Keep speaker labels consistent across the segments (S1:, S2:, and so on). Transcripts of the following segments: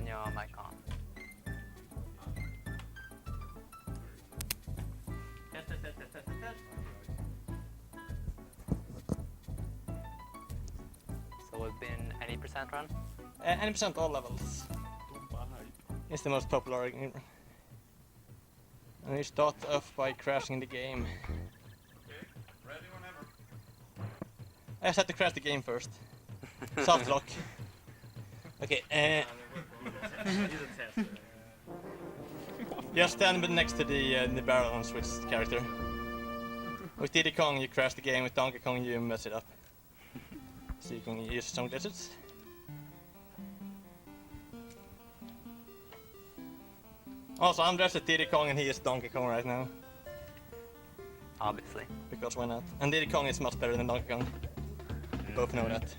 S1: turn your mic on. Test. So we've been any percent run?
S2: Any percent all levels. It's the most popular. And you start off by crashing the game.
S3: Okay, ready whenever.
S2: I just had to crash the game first. Soft lock. Okay, just stand next to the barrel and switch character. With Diddy Kong you crash the game, with Donkey Kong you mess it up. So you can use some glitches. Also, I'm dressed as Diddy Kong and he is Donkey Kong right now.
S1: Obviously.
S2: Because why not? And Diddy Kong is much better than Donkey Kong. We both know that.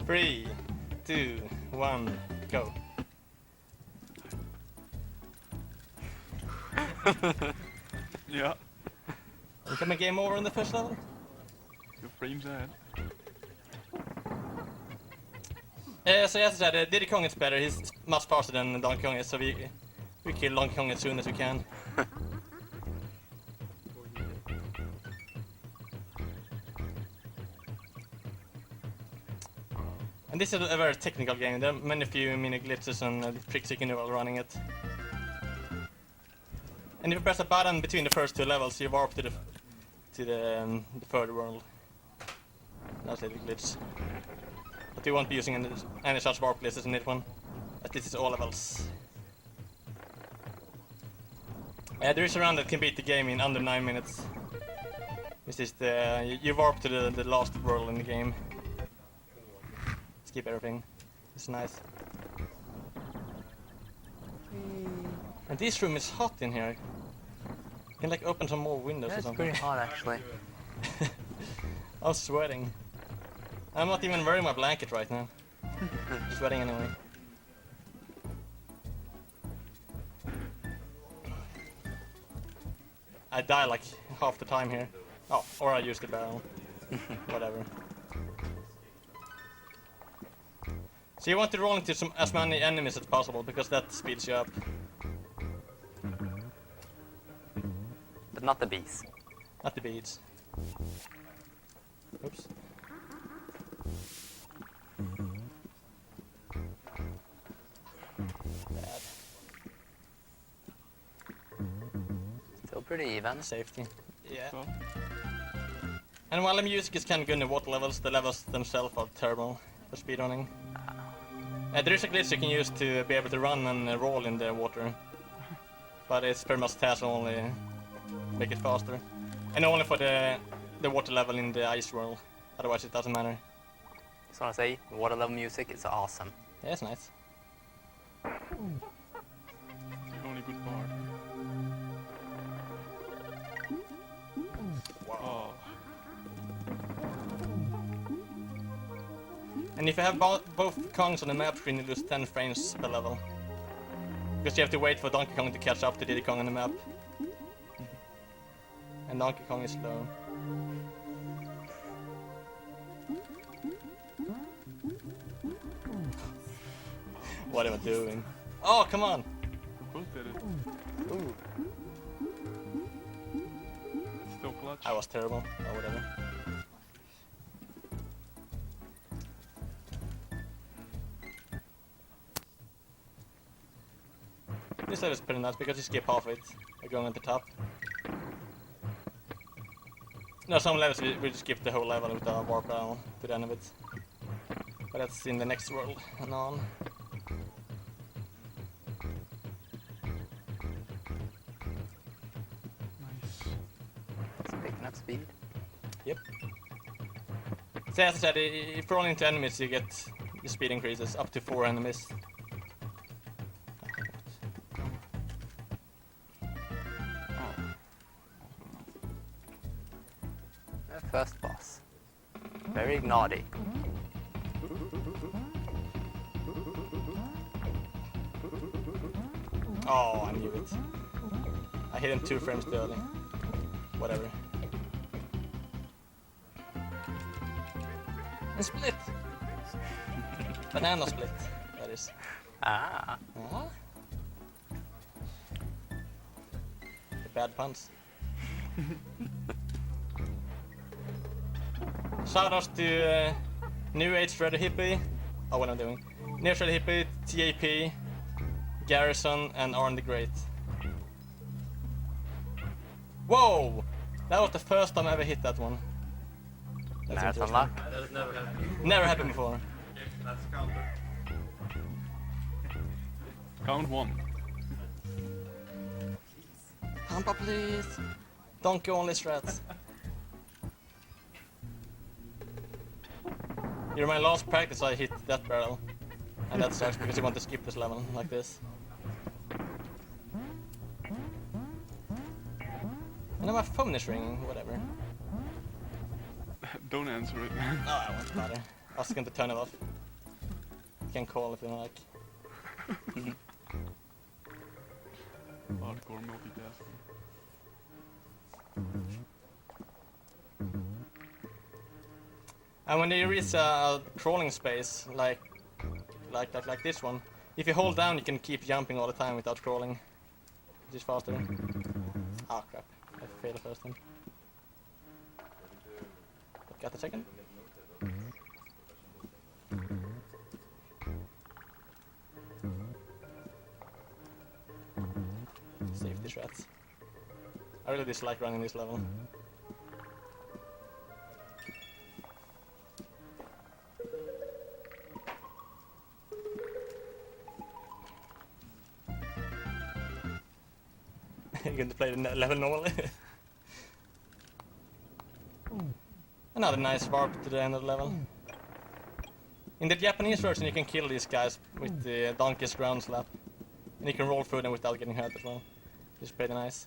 S2: 3, 2, 1, go.
S3: Yeah.
S2: Become game over in the first level?
S3: Your frames ahead.
S2: So as I said, Diddy Kong is better. He's much faster than Donkey Kong is, so we kill Donkey Kong as soon as we can. And this is a very technical game. There are many few mini glitches and tricks you can do while running it. And if you press a button between the first two levels, you warp to the third world. That's a little glitch. But you won't be using any such warp glitches in this one, as this is all levels. There is a round that can beat the game in under 9 minutes. This is you warp to the last world in the game. Skip everything. It's nice. And this room is hot in here. You can like open some more windows or
S1: It's
S2: something.
S1: pretty hot actually.
S2: I'm sweating. I'm not even wearing my blanket right now. Sweating anyway. I die like half the time here. Oh, or I use the barrel. Whatever. So you want to roll into as many enemies as possible, because that speeds you up.
S1: But not the bees.
S2: Not the beads. Oops. Bad.
S1: Still pretty even.
S2: Safety. Yeah.
S3: So,
S2: And while the music is kind of good in the water levels, the levels themselves are terrible for speedrunning. There is a glitch you can use to be able to run and roll in the water. But it's pretty much task only make it faster. And only for the water level in the ice world. Otherwise it doesn't matter.
S1: Just wanna say, the water level music is awesome.
S2: Yeah, it's nice.
S3: the only good part. Oh,
S2: And if you have both Kongs on the map screen, you lose 10 frames per level. Because you have to wait for Donkey Kong to catch up to Diddy Kong on the map. And Donkey Kong is slow. What am I doing? Oh, come on!
S3: we both did it.
S2: Ooh,
S3: Still clutch.
S2: I was terrible. Or whatever. This level is pretty nice because you skip half of it by going at the top. No, some levels we just skip the whole level with a warp down to the end of it. But that's in the next world and on.
S3: Nice.
S1: It's picking up speed.
S2: Yep. So as I said, if you run into enemies, you get the speed increases up to 4 enemies.
S1: The first boss. Very naughty.
S2: Oh, I knew it. I hit him 2 frames too early. Whatever. And split! Banana split, that is.
S1: Ah.
S2: Ah. The bad puns. Shoutouts to New Age Red Hippie. Oh, what am I doing? New Age Red Hippie, TAP, Garrison, and Arn the Great. Whoa! That was the first time I ever hit that one. That's
S1: Marathon
S2: interesting.
S1: luck.
S4: That has never happened.
S2: Never happened before.
S4: That's counter.
S3: Count 1.
S2: Tompa, please. Donkey only strats. During my last practice I hit that barrel. And that sucks because you want to skip this level like this. And now my phone is ringing, whatever.
S3: Don't answer it.
S2: No, I won't bother. I was going to turn it off. You can call if you like.
S3: Hardcore multitasking.
S2: And when you reach a crawling space, like this one, if you hold down, you can keep jumping all the time without crawling, which is faster. Ah, crap! I failed the first time. But got the second. Safety strats. I really dislike running this level. You're going to play the level normally. Another nice warp to the end of the level. In the Japanese version you can kill these guys with the donkey's ground slap. And you can roll through them without getting hurt as well. It's pretty nice.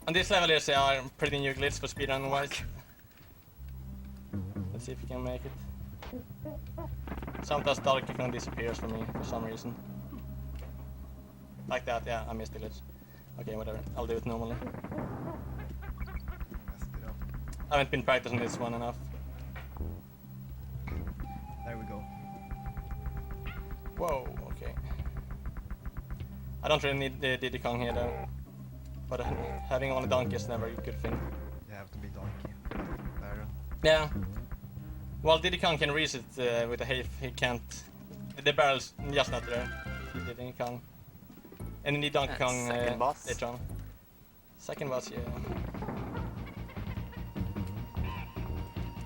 S2: On this level there's a pretty new glitch for speedrun wise. Let's see if you can make it. Sometimes Dark Kicking disappears for me for some reason. Like that, yeah, I missed the glitch. Okay, whatever, I'll do it normally. I haven't been practicing this one enough.
S5: There we go.
S2: Whoa, okay. I don't really need the Diddy Kong here though. But having only donkey is never a good thing.
S5: You have to be donkey. Barrel.
S2: Yeah. Well, Diddy Kong can reach it with a hay, he can't. The barrel's just not there. Diddy Kong. And you need Donkey Kong
S1: second boss.
S2: later on. Second boss, yeah.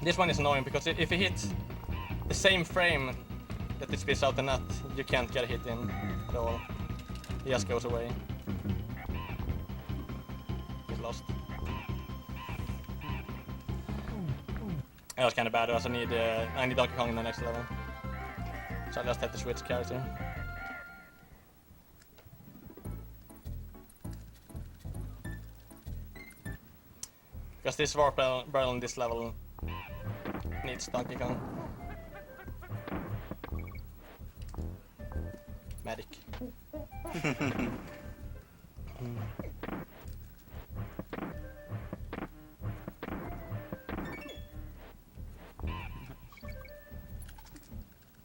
S2: This one is annoying because if you hit the same frame that it spits out the nut, you can't get a hit in at all. He just goes away. He's lost. That was kind of bad. I also need Donkey Kong in the next level, so I just have to switch character. Because this warp barrel in this level needs Donkey Kong. Medic.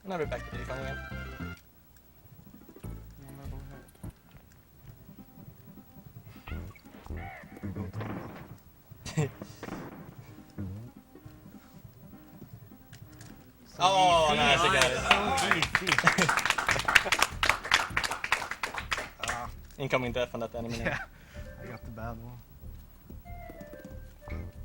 S2: And I'll be back to Diddy Kong again.
S3: One level ahead.
S5: Go Tompa.
S2: Oh, nice, I got it. Incoming death on that enemy.
S5: Yeah, I got the bad one.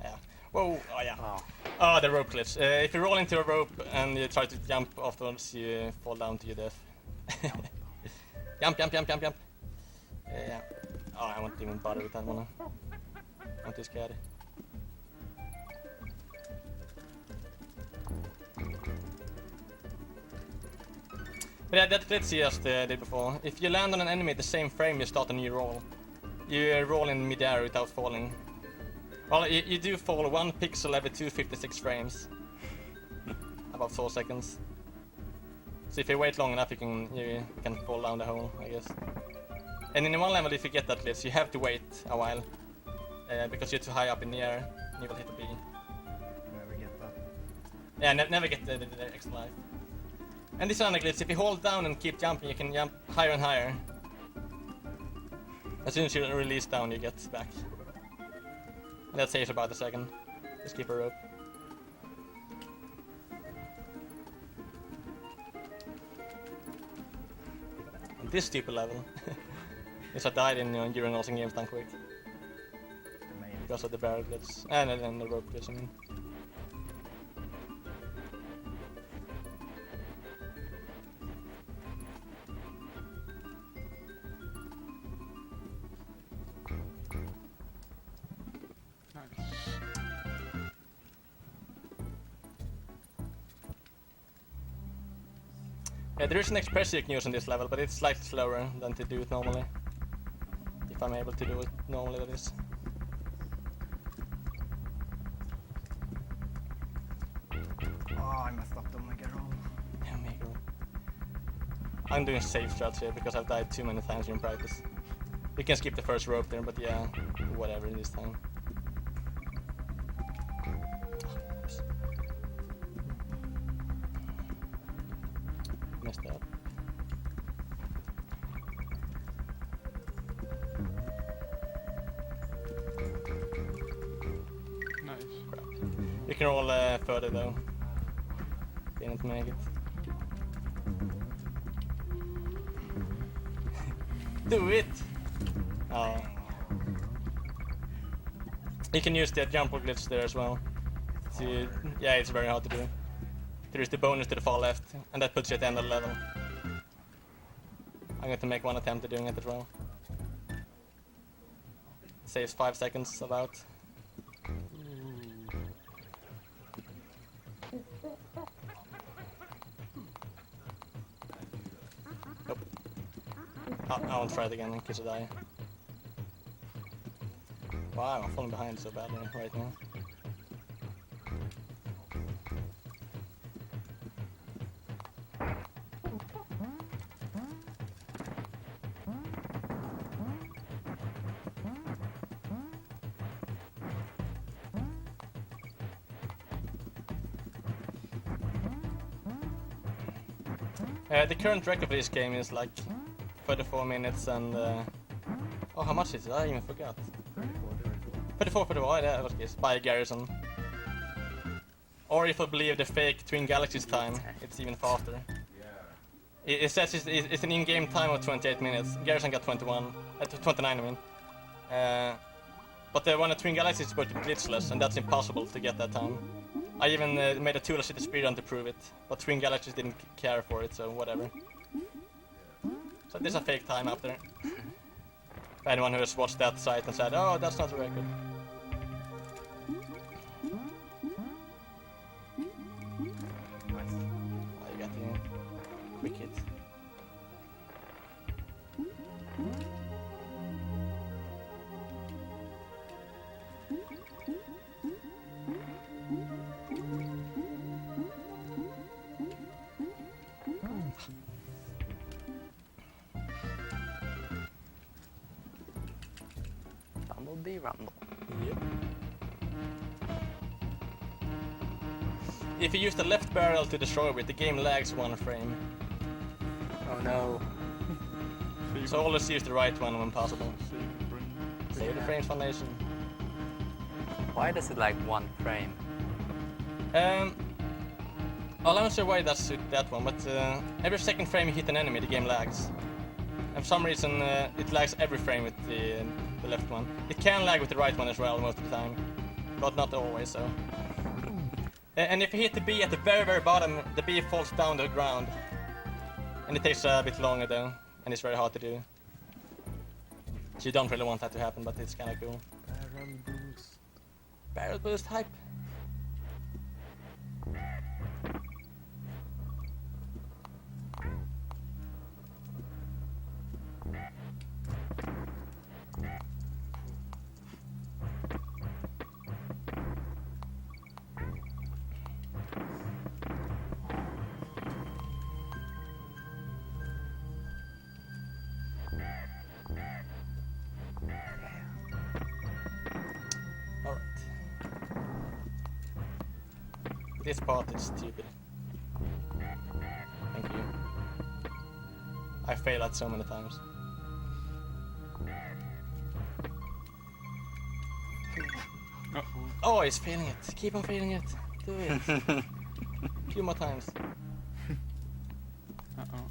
S2: Yeah. Whoa, oh yeah.
S1: Oh.
S2: Oh, the rope glitch. If you roll into a rope and you try to jump afterwards, you fall down to your death. Jump, jump, jump, jump, jump. Yeah. Oh, I won't even bother with that one. I'm too scared. But yeah, that glitch you just did before. If you land on an enemy at the same frame, you start a new roll. You roll in mid-air without falling. Well, you do fall 1 pixel every 256 frames. About 4 seconds. So if you wait long enough, you can fall down the hole, I guess. And in one level, if you get that glitch, you have to wait a while. Because you're too high up in the air, and you will hit a bee.
S5: Never get that.
S2: Yeah, never get the extra life. And this other glitch, if you hold down and keep jumping, you can jump higher and higher. As soon as you release down, you get back. And that saves about a second. Just keep a rope. And this stupid level. Yes, I died in during Awesome Games done quick.
S5: Amazing.
S2: Because of the barrel glitch. And then the rope glitch, I mean.
S3: Nice.
S2: Yeah, there is an express you can use on this level, but it's slightly slower than to do it normally. If I'm able to do it normally, that is.
S5: Oh, I messed up the Omega roll.
S2: Yeah, maybe. I'm doing safe strats here because I've died too many times in practice. You can skip the first rope there, but yeah, whatever this time. Oops. Messed up.
S3: Nice.
S2: Crap. You can roll further though. Didn't make it. Do it! Oh. You can use the jump glitch there as well. Yeah, it's very hard to do. There is the bonus to the far left, and that puts you at the end of the level. I'm going to make one attempt at doing it as well. Saves 5 seconds about. Nope. I won't try it again in case I die. Wow, I'm falling behind so badly right now. The current record for this game is like 34 minutes and... oh, how much is it? I even forgot. 34, oh, that was guess, by Garrison. Or if I believe the fake Twin Galaxies time, it's even faster. It says it's an in-game time of 28 minutes. Garrison got 29 I mean. But the one at Twin Galaxies is supposed to be glitchless, and that's impossible to get that time. I even made a Tool of City speedrun to prove it, but Twin Galaxies didn't care for it, so whatever. So there's a fake time up there. For anyone who has watched that site and said, oh, that's not a record.
S5: Nice.
S2: Oh, you got the quick hit.
S1: Bumblebee Rumble.
S2: Yep. If you use the left barrel to destroy it, the game lags 1 frame.
S1: Oh no.
S2: So always use the right one when possible. Save the frames foundation.
S1: Why does it like 1 frame?
S2: Well, I'm not sure why that's suit that one, but every second frame you hit an enemy, the game lags. And for some reason, it lags every frame with the left one. It can lag with the right one as well most of the time, but not always, so. And if you hit the B at the very, very bottom, the B falls down to the ground. And it takes a bit longer though, and it's very hard to do. So you don't really want that to happen, but it's kinda cool.
S5: Barrel boost.
S2: Barrel boost hype. Alright. This part is stupid. Thank you. I failed that so many times. Oh, he's failing it. Keep on failing it. Do it. A few more times.
S3: Uh-oh.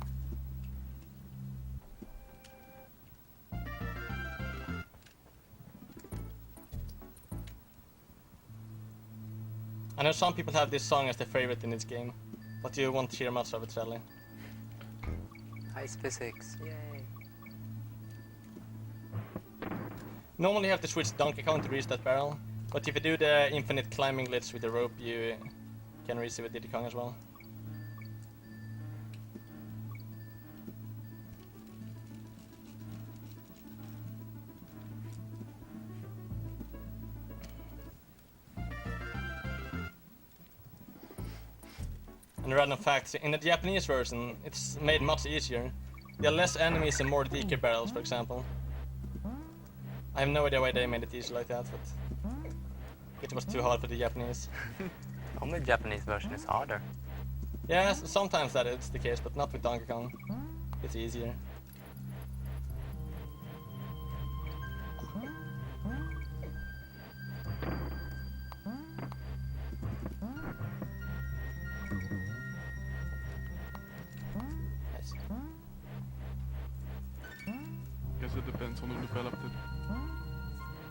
S2: I know some people have this song as their favorite in this game, but you won't hear much of it, sadly.
S1: Ice physics, yay.
S2: Normally you have to switch Donkey Kong to reach that barrel, but if you do the infinite climbing glitch with the rope, you can reach it with Diddy Kong as well. And a random fact, in the Japanese version, it's made much easier. There are less enemies and more DK barrels, for example. I have no idea why they made it easy like that, but it was too hard for the Japanese.
S1: Only Japanese version is harder.
S2: Yeah, sometimes that is the case, but not with Donkey Kong. It's easier. Nice.
S3: Guess it depends on who developed it.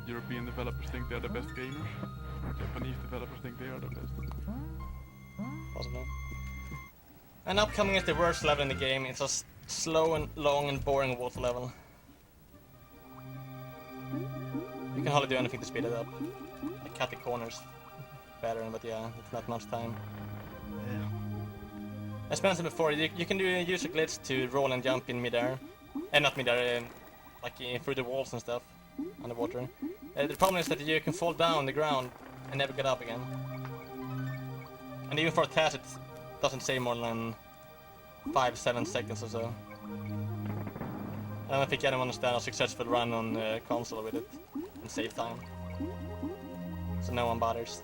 S3: European developers think they're the best gamers. Japanese developers think they are the best.
S2: Possibly. And upcoming is the worst level in the game. It's a slow and long and boring water level. You can hardly do anything to speed it up. Like cut the corners better, but yeah, it's not much time.
S5: Yeah.
S2: As mentioned before, you can use a glitch to roll and jump in midair. Not midair, like through the walls and stuff, underwater. The problem is that you can fall down on the ground and never get up again. And even for a task, it doesn't say more than 5-7 seconds or so. I don't think anyone has done a successful run on console with it and save time. So no one bothers.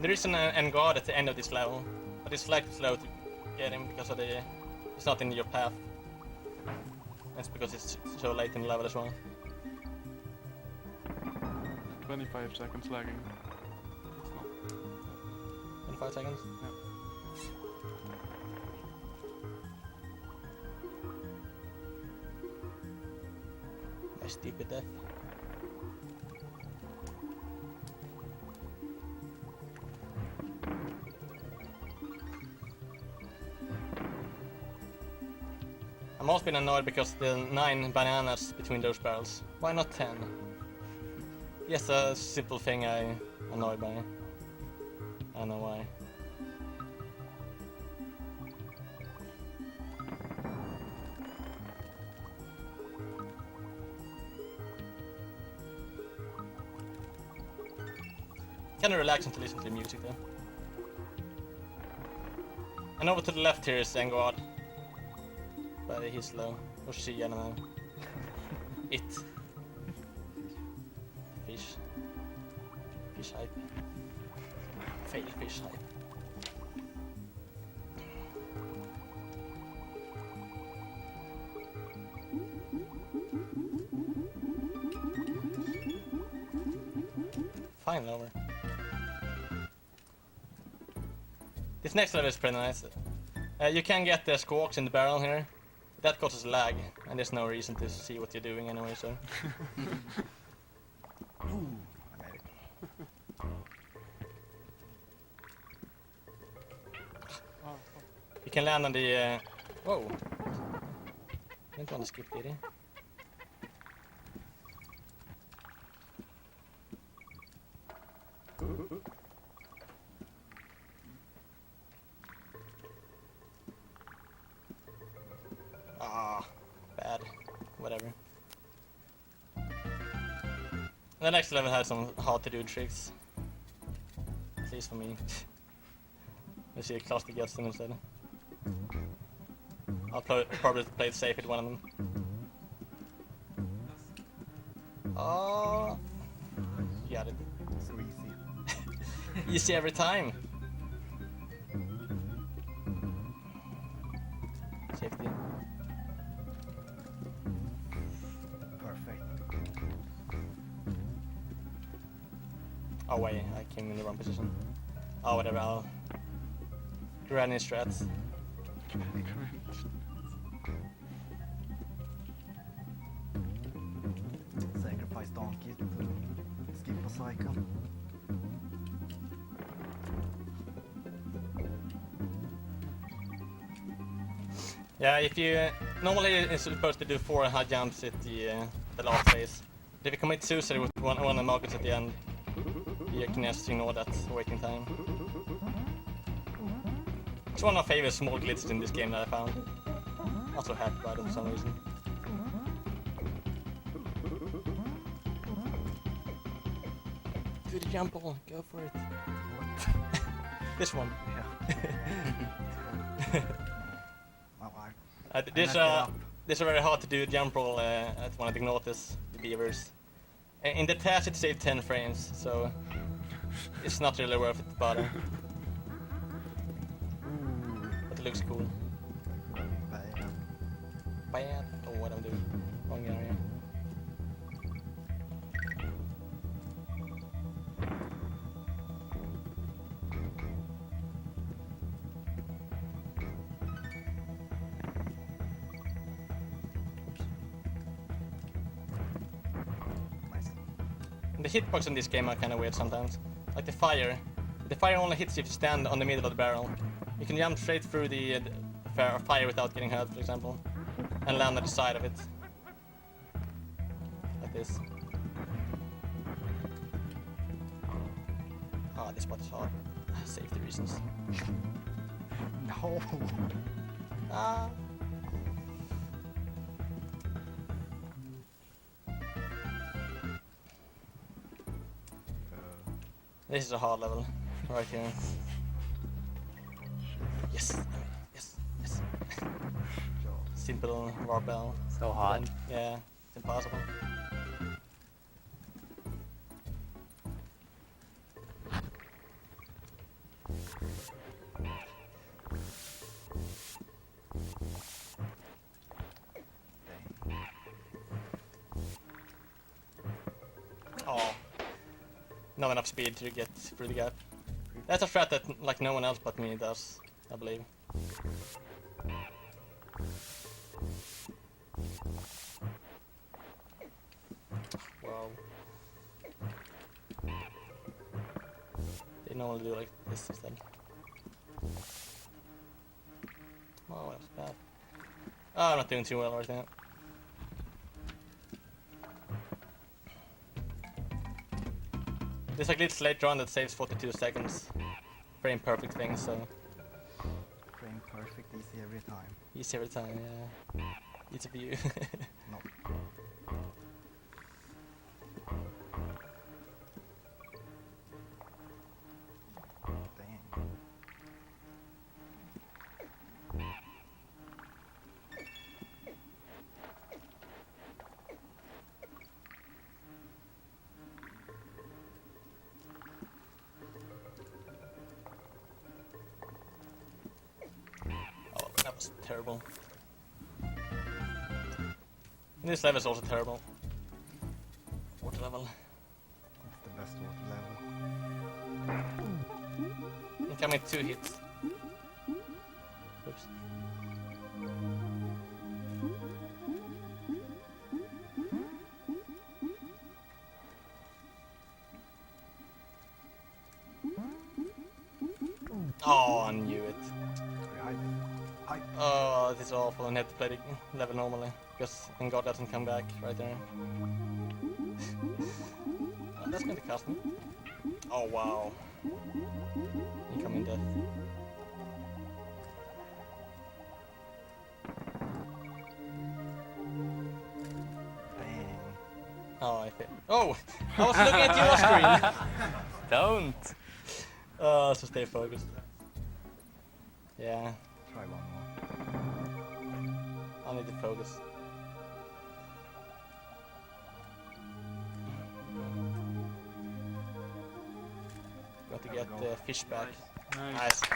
S2: There is an end guard at the end of this level, but it's like slow to get him because of it's not in your path. That's because it's so late in the level as well.
S3: 25 seconds lagging. It's not.
S2: 25 seconds?
S3: Yeah.
S2: My stupid death. I'm also been annoyed because the 9 bananas between those barrels. Why not 10? Yes, a simple thing I'm annoyed by. I don't know why. Kinda relaxing to listen to the music though. And over to the left here is Engard. But he's slow. Or she, I don't know. It. Fish. Fish hype. Fail fish hype. Fine, over. This next level is pretty nice. You can get the squawks in the barrel here. That causes lag, and there's no reason to see what you're doing anyway, so...
S5: Ooh, I made it.
S2: You can land on the... Whoa! I didn't want to skip, did he? Ah, bad. Whatever. The next level has some hard to do tricks. At least for me. Let's see if Klosty gets them instead. I'll probably play it safe with one of them. Oh, you got it.
S5: So easy.
S2: Easy every time. Safety.
S5: Perfect.
S2: Oh wait, I came in the wrong position. Oh whatever, I'll granny strats.
S5: Sacrifice donkey to skip a cycle.
S2: Yeah, if you normally it's supposed to do 4 high jumps at the last phase. But if you commit suicide with one of the markets at the end, you can just ignore that waiting time. It's one of my favorite small glitches in this game that I found. Not so happy about it for some reason. Do the jump ball, go for it.
S5: What?
S2: This one.
S5: Yeah. Oh, I
S2: This
S5: messed it up.
S2: this is very hard to do jump roll at one of the Ignotus, the beavers. In the test it saved 10 frames, so it's not really worth it to bother. But it looks cool.
S5: Bad.
S2: Bad. Oh, what I'm doing. Wrong area.
S5: Nice.
S2: The hitbox in this game are kind of weird sometimes. Like the fire. The fire only hits you if you stand on the middle of the barrel. You can jump straight through the fire without getting hurt, for example. And land at the side of it. Like this. Ah, this spot is hard. Safety reasons.
S5: No.
S2: Ah. This is a hard level, right here. Yes, yes, yes. Simple barbell.
S1: So hard.
S2: Yeah, it's impossible. Oh, not enough speed to get through the gap. That's a strat that like no one else but me does, I believe. Wow. They normally do like this instead. Oh, that was bad. Oh, I'm not doing too well right now. There's like glitch later on that saves 42 seconds. Frame perfect thing, so
S5: Frame perfect, easy every time.
S2: easy every time, yeah. Easy for you.
S5: No. Dang.
S2: Oh, that was terrible. And this level is also terrible. Water level.
S5: It's the best water level.
S2: Incoming 2 hits. Oops. Oh, I knew it.
S5: I
S2: Oh, this is awful. I have to play the level normally because and God doesn't come back right there. Oh, that's going to cost me. Oh wow. Incoming death.
S5: dang.
S2: Oh, I failed. Oh, I was looking at your screen.
S1: Don't.
S2: So stay focused. Yeah,
S5: Try one more.
S2: I need to focus. Got to get the fish back.
S3: Nice.
S2: Nice.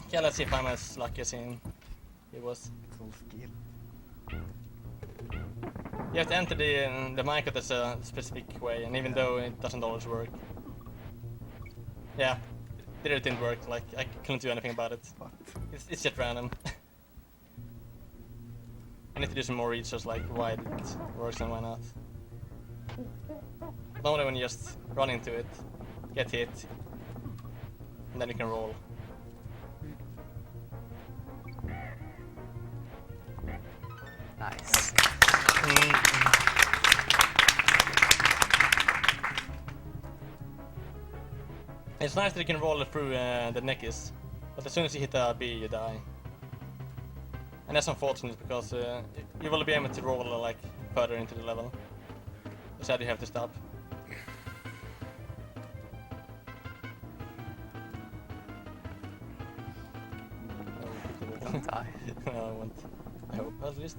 S2: Okay, let's see if I'm as lucky as he was.
S5: It's all skill.
S2: You have to enter the minecart as a specific way, and even though it doesn't always work. Yeah, it didn't work, like, I couldn't do anything about it.
S5: What?
S2: It's just random. I need to do some more research, like why it works and why not. Normally when you just run into it, get hit, and then you can roll.
S1: Nice.
S2: It's nice that you can roll through the neckies, but as soon as you hit a B, you die. And that's unfortunate because you will be able to roll like further into the level. Instead you have to stop.
S1: Don't die.
S2: I won't. I hope at least.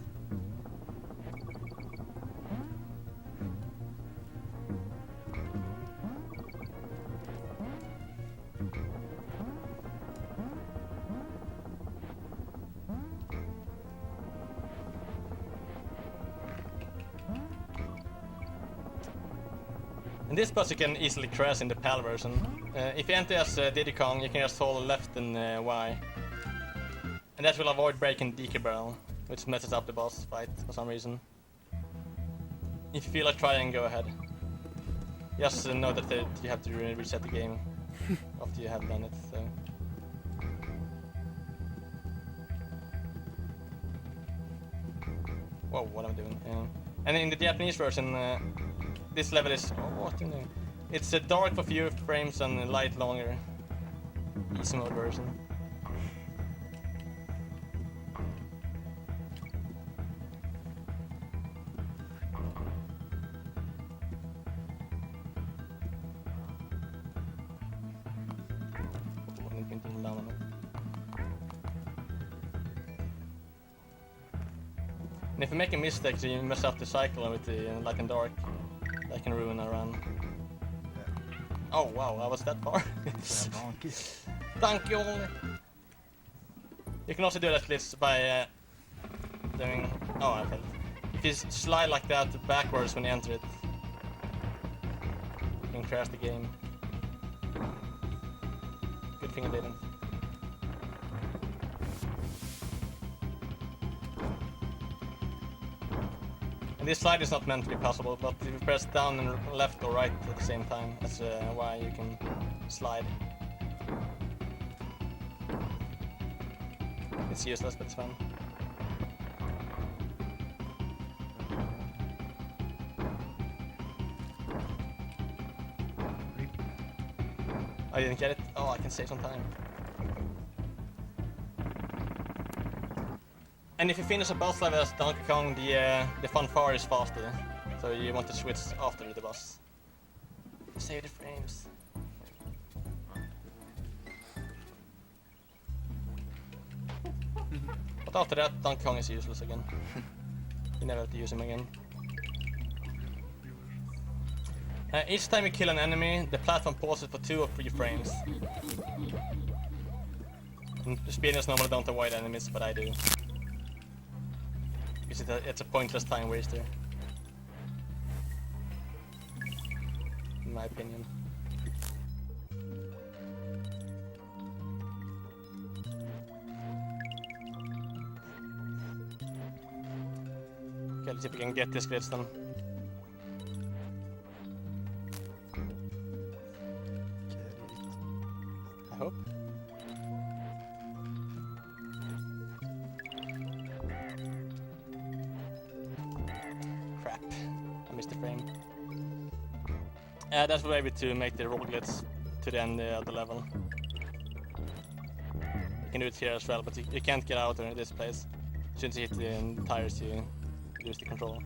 S2: In this boss you can easily crash in the PAL version. If you enter as Diddy Kong, you can just hold left and Y. And that will avoid breaking DK barrel, which messes up the boss fight for some reason. If you feel like trying, go ahead. Just know that you have to reset the game after you have done it. So. Whoa, what am I doing? And in the Japanese version, this level is it's dark for fewer frames and light longer. Easy mode version. And if you make a mistake, so you mess up the cycle with the light and dark, that can ruin a run.
S5: Yeah.
S2: Oh wow, I was that far.
S5: Donkey.
S2: Donkey only. You can also do that glitch by doing. Oh, I failed. If you slide like that backwards when you enter it, you can crash the game. Good thing I didn't. And this slide is not meant to be possible, but if you press down and left or right at the same time, that's why you can slide. It's useless, but it's fun. I didn't get it. Oh, I can save some time. And if you finish a boss level as Donkey Kong, the fanfare is faster. So you want to switch after the boss. Save the frames. But after that, Donkey Kong is useless again. You never have to use him again. Each time you kill an enemy, the platform pauses for 2 or 3 frames. And the speedrunners normally don't avoid enemies, but I do. Because it's a pointless time waster. In my opinion. Okay, let's see if we can get this glitch done. I hope. That's the way to make the roll glitch to the end of the level. You can do it here as well, but you can't get out in this place. Since you hit the tires, you lose the control.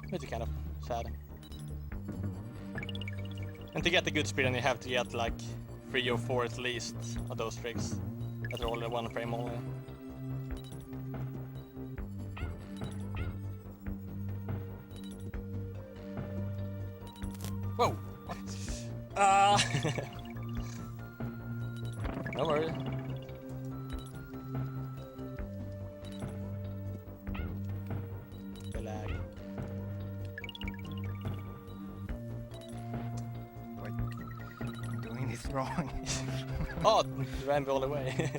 S2: Which is kind of sad. And to get the good speed, you have to get like 3 or 4 at least of those tricks that are only 1 frame only. Whoa! No worries. The lag.
S5: Wait, I'm doing this wrong.
S2: Oh, you ran all the way.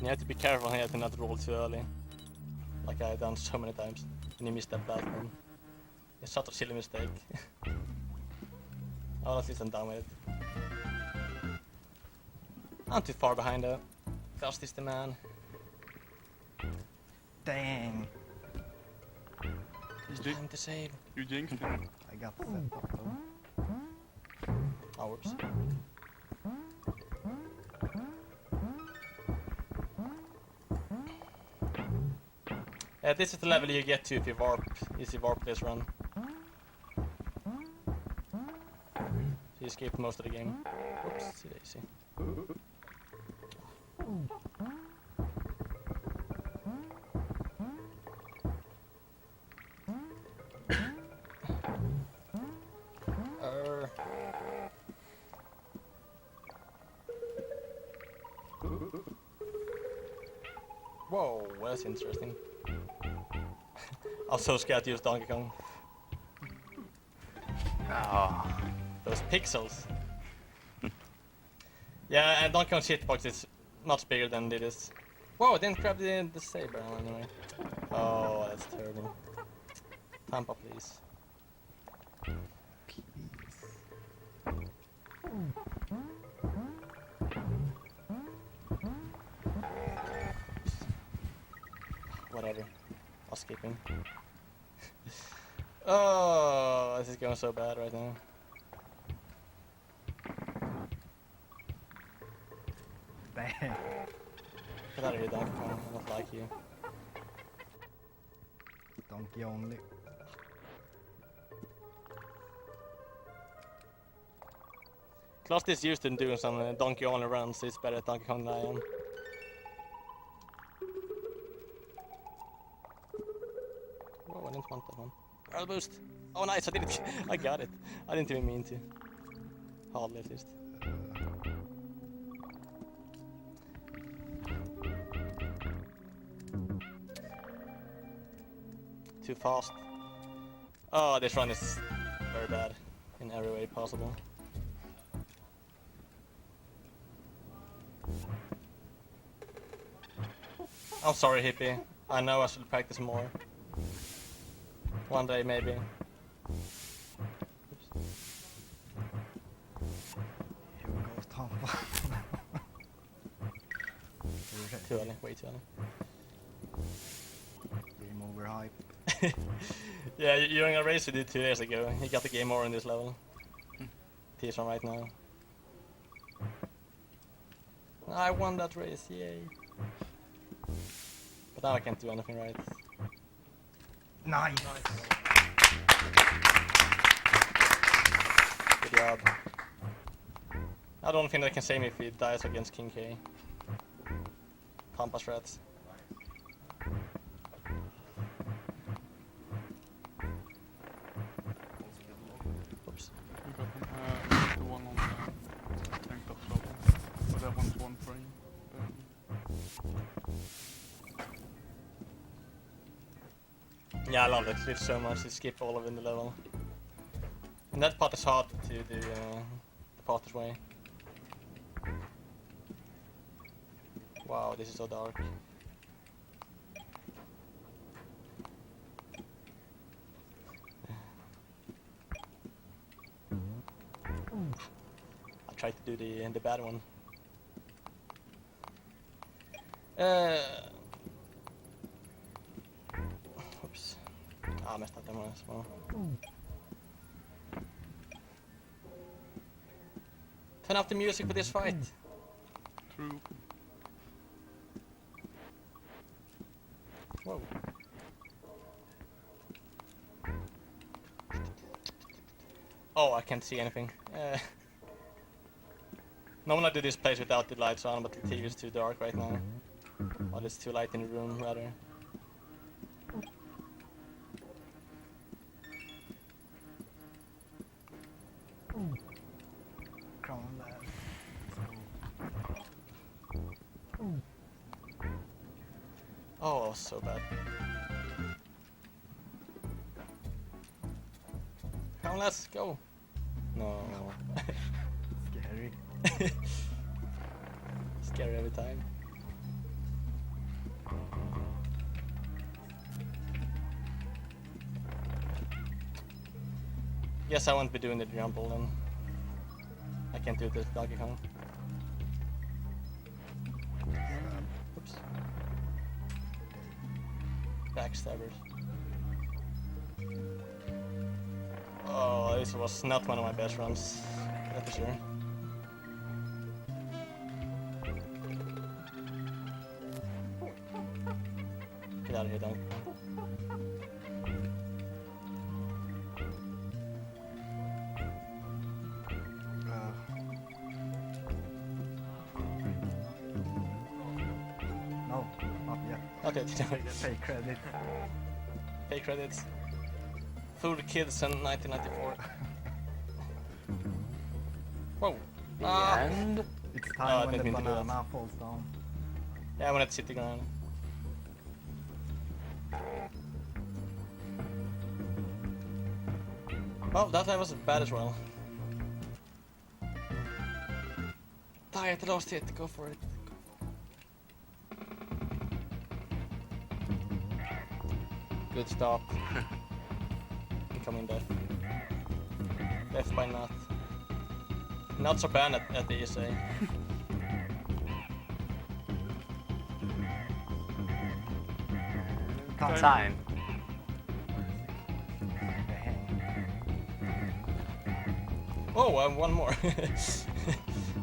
S2: You have to be careful here to not roll too early. Like I've done so many times. And you miss that platform. It's such a silly mistake. Oh, at least I'm done with it. I'm too far behind though. Klosty's the man.
S5: Dang,
S2: Time to save.
S3: You jinxed it.
S5: I got set up though.
S2: Oh, whoops. This is the level you get to if you warp. Easy warp this run. So you escape most of the game. Oops, daisy. Whoa, that's interesting. I was so scared to use Donkey Kong.
S1: Oh.
S2: Those pixels. Yeah, and Donkey Kong's hitbox is much bigger than this. Whoa, I didn't grab the saber anyway. Oh, that's terrible. Tompa, please. Whatever. I'll skip him. Oh, this is going so bad right now.
S5: Dang.
S2: Get out of here, Donkey Kong. I don't like you.
S5: Donkey only.
S2: Klosty is used to doing some Donkey only runs, so it's better at Donkey Kong than I am. Oh, I didn't want that one. Barrel boost! Oh nice, I did it! I got it. I didn't even mean to. Hardly at least. Too fast. Oh, this run is very bad in every way possible. I'm sorry, Hippie. I know I should practice more. One day, maybe.
S5: Here we go, Tompa.
S2: Too early, way too early.
S5: Game over hype.
S2: Yeah, you're in a race we did 2 days ago. You got the game over in this level. Tease on right now. I won that race, yay. But now I can't do anything right.
S5: Nice.
S2: Good job. I don't think that can save me if he dies against King K. Tompa shreds. Oops.
S3: You got them. The one on the tank top level. But that one's 1 frame.
S2: Yeah, I love that glitch so much. You skip all of it in the level. And that part is hard to do the fastest way. Wow, this is so dark. try to do the bad one. Oops. I messed up that one as well. Turn up the music for this fight.
S3: True.
S2: Whoa. Oh, I can't see anything. Normally I do this place without the lights on, but the TV is too dark right now. Well, it's too light in the room, rather.
S5: Crown där.
S2: Oh, so bad. Come on, let's go. No.
S5: Scary.
S2: Scary every time. Yes, I won't be doing the jumble then. I can't do this Donkey Kong. Oops. Backstabbers. Oh, this was not one of my best runs, that's for sure. Get out of here, Donkey Kong.
S5: No, not yet.
S2: Okay,
S5: Pay credit.
S2: pay credits. Food kids in 1994. Whoa.
S1: The
S2: Ah.
S1: end.
S5: It's
S2: Oh, I
S5: time when
S2: didn't
S5: the
S2: mean to do that.
S5: banana falls down.
S2: Yeah, when it's sitting around. Oh, that time was bad as well. Diet, lost it, go for it. Good stop. Incoming death. Death by nut. Not so bad at the ESA.
S1: Time.
S2: Oh, one more.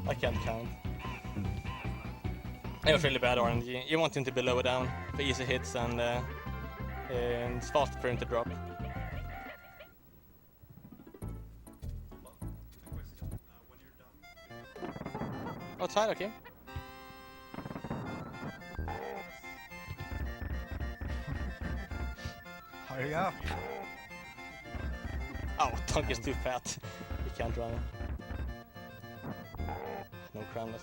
S2: I can't count. It was really bad RNG. You want him to be lower down for easy hits and it's fast for him to drop.
S4: Question. When you're done,
S2: Outside, okay.
S5: Hurry up!
S2: Oh, Tonk is too fat. He can't run. No crownless.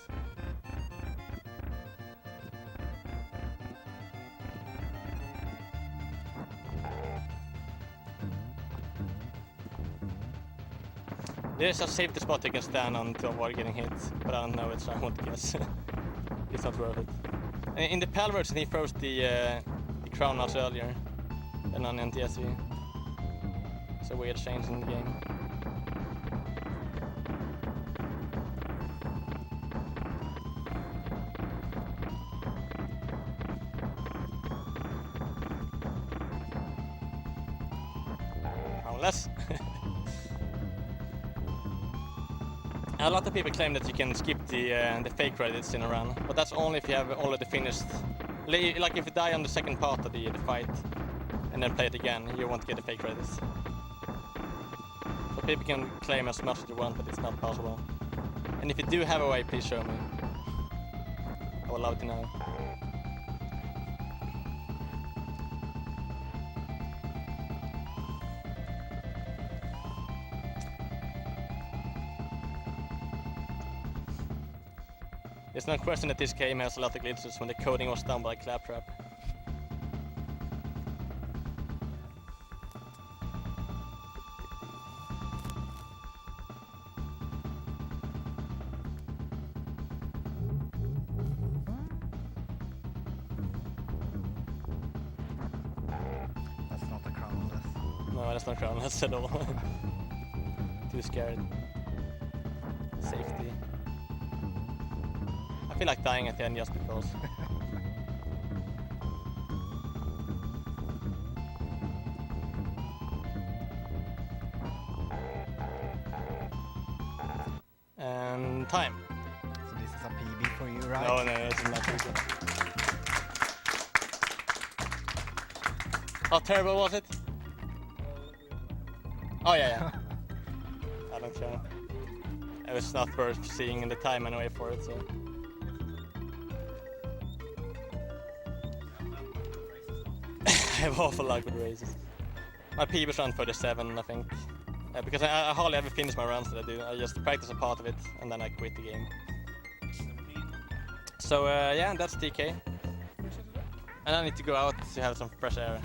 S2: There's a safety spot you can stand on to avoid getting hit, but I don't know it, so I won't guess. It's not worth it. In the PAL version, he froze the crown much earlier than on NTSV. It's a weird change in the game. Unless a lot of people claim that you can skip the fake credits in a run, but that's only if you have already finished. Like if you die on the second part of the fight and then play it again, you won't get the fake credits. So people can claim as much as they want, but it's not possible. And if you do have a way, please show me. I would love to know. There's no question that this game has a lot of glitches when the coding was done by Claptrap.
S5: That's not a crownless.
S2: No, that's not crownless at all. Too scared. Safety. I feel like dying at the end just because. And time.
S5: So this is a PB for you, right?
S2: No, it's not PB. How terrible was it? Oh yeah. I don't care. It was not worth seeing in the time anyway for it, so. I have awful luck with races. My PB was around 37, I think. Because I hardly ever finish my runs that I do. I just practice a part of it and then I quit the game. So yeah, that's TK. And I need to go out to have some fresh air.